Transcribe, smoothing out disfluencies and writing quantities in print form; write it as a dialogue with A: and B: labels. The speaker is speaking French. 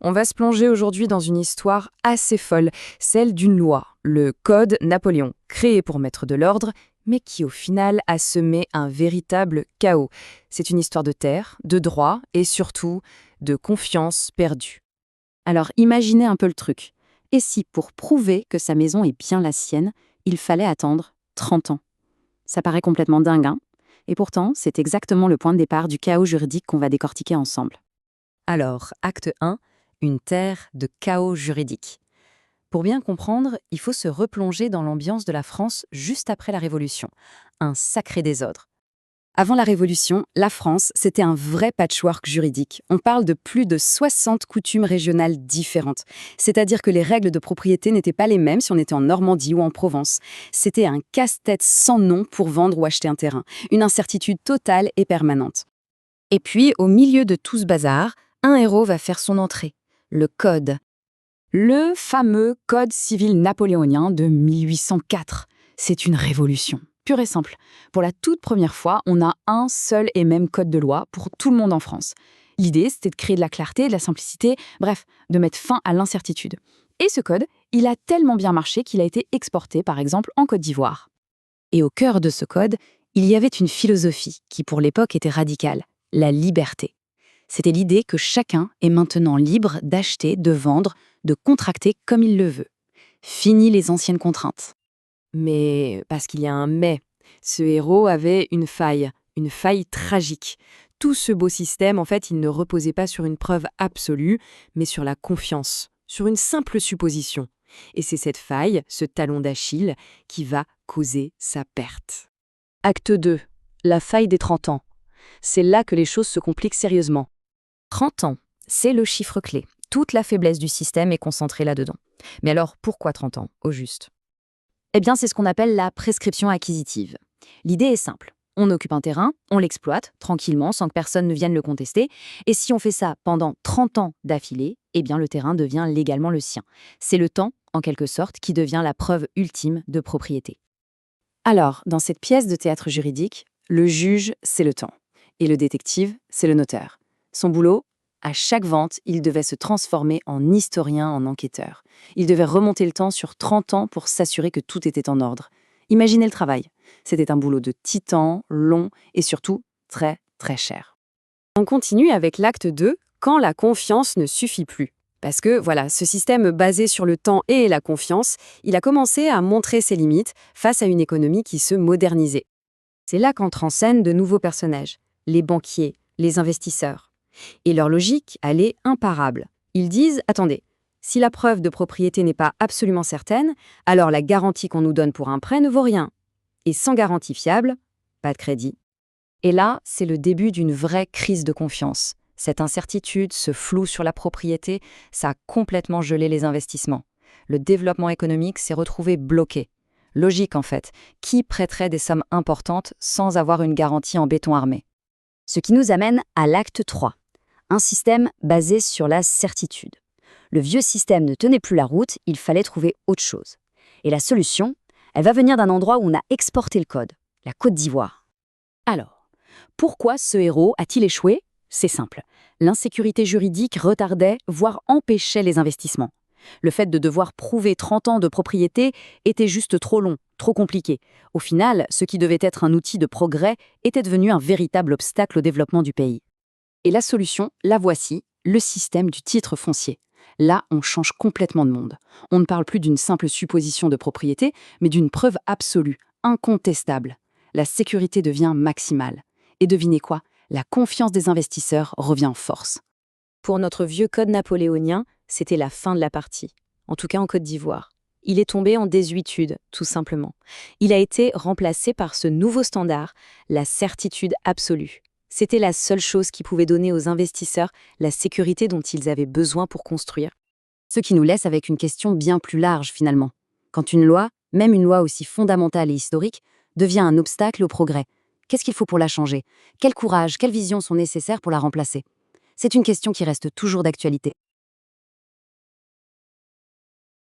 A: On va se plonger aujourd'hui dans une histoire assez folle, celle d'une loi, le Code Napoléon, créé pour mettre de l'ordre, mais qui au final a semé un véritable chaos. C'est une histoire de terre, de droit et surtout de confiance perdue.
B: Alors imaginez un peu le truc. Et si, pour prouver que sa maison est bien la sienne, il fallait attendre 30 ans? Ça paraît complètement dingue, hein? Et pourtant, c'est exactement le point de départ du chaos juridique qu'on va décortiquer ensemble.
A: Alors, acte 1, une terre de chaos juridique. Pour bien comprendre, il faut se replonger dans l'ambiance de la France juste après la Révolution. Un sacré désordre.
B: Avant la Révolution, la France, c'était un vrai patchwork juridique. On parle de plus de 60 coutumes régionales différentes. C'est-à-dire que les règles de propriété n'étaient pas les mêmes si on était en Normandie ou en Provence. C'était un casse-tête sans nom pour vendre ou acheter un terrain. Une incertitude totale et permanente.
A: Et puis, au milieu de tout ce bazar, un héros va faire son entrée, le Code.
B: Le fameux Code civil napoléonien de 1804. C'est une révolution, pure et simple. Pour la toute première fois, on a un seul et même code de loi pour tout le monde en France. L'idée, c'était de créer de la clarté, de la simplicité, bref, de mettre fin à l'incertitude. Et ce code, il a tellement bien marché qu'il a été exporté, par exemple, en Côte d'Ivoire. Et au cœur de ce code, il y avait une philosophie qui, pour l'époque, était radicale, la liberté. C'était l'idée que chacun est maintenant libre d'acheter, de vendre, de contracter comme il le veut. Fini les anciennes contraintes.
A: Mais, parce qu'il y a un mais, ce héros avait une faille tragique. Tout ce beau système, en fait, il ne reposait pas sur une preuve absolue, mais sur la confiance, sur une simple supposition. Et c'est cette faille, ce talon d'Achille, qui va causer sa perte.
B: Acte 2. La faille des 30 ans. C'est là que les choses se compliquent sérieusement.
A: 30 ans, c'est le chiffre clé. Toute la faiblesse du système est concentrée là-dedans. Mais alors, pourquoi 30 ans, au juste?
B: Eh bien, c'est ce qu'on appelle la prescription acquisitive. L'idée est simple. On occupe un terrain, on l'exploite tranquillement sans que personne ne vienne le contester. Et si on fait ça pendant 30 ans d'affilée, eh bien le terrain devient légalement le sien. C'est le temps, en quelque sorte, qui devient la preuve ultime de propriété. Alors, dans cette pièce de théâtre juridique, le juge, c'est le temps. Et le détective, c'est le notaire. Son boulot, à chaque vente, il devait se transformer en historien, en enquêteur. Il devait remonter le temps sur 30 ans pour s'assurer que tout était en ordre. Imaginez le travail. C'était un boulot de titan, long et surtout très, très cher.
A: On continue avec l'acte 2, quand la confiance ne suffit plus. Parce que, voilà, ce système basé sur le temps et la confiance, il a commencé à montrer ses limites face à une économie qui se modernisait. C'est là qu'entrent en scène de nouveaux personnages, les banquiers, les investisseurs. Et leur logique, elle est imparable. Ils disent, attendez, si la preuve de propriété n'est pas absolument certaine, alors la garantie qu'on nous donne pour un prêt ne vaut rien. Et sans garantie fiable, pas de crédit. Et là, c'est le début d'une vraie crise de confiance. Cette incertitude, ce flou sur la propriété, ça a complètement gelé les investissements. Le développement économique s'est retrouvé bloqué. Logique en fait, qui prêterait des sommes importantes sans avoir une garantie en béton armé?
B: Ce qui nous amène à l'acte 3. Un système basé sur la certitude. Le vieux système ne tenait plus la route, il fallait trouver autre chose. Et la solution, elle va venir d'un endroit où on a exporté le code, la Côte d'Ivoire. Alors, pourquoi ce héros a-t-il échoué? C'est simple. L'insécurité juridique retardait, voire empêchait les investissements. Le fait de devoir prouver 30 ans de propriété était juste trop long, trop compliqué. Au final, ce qui devait être un outil de progrès était devenu un véritable obstacle au développement du pays. Et la solution, la voici, le système du titre foncier. Là, on change complètement de monde. On ne parle plus d'une simple supposition de propriété, mais d'une preuve absolue, incontestable. La sécurité devient maximale. Et devinez quoi? La confiance des investisseurs revient en force.
A: Pour notre vieux code napoléonien, c'était la fin de la partie, en tout cas en Côte d'Ivoire. Il est tombé en désuétude, tout simplement. Il a été remplacé par ce nouveau standard, la certitude absolue. C'était la seule chose qui pouvait donner aux investisseurs la sécurité dont ils avaient besoin pour construire.
B: Ce qui nous laisse avec une question bien plus large finalement. Quand une loi, même une loi aussi fondamentale et historique, devient un obstacle au progrès, qu'est-ce qu'il faut pour la changer? Quel courage, quelle vision sont nécessaires pour la remplacer? C'est une question qui reste toujours d'actualité.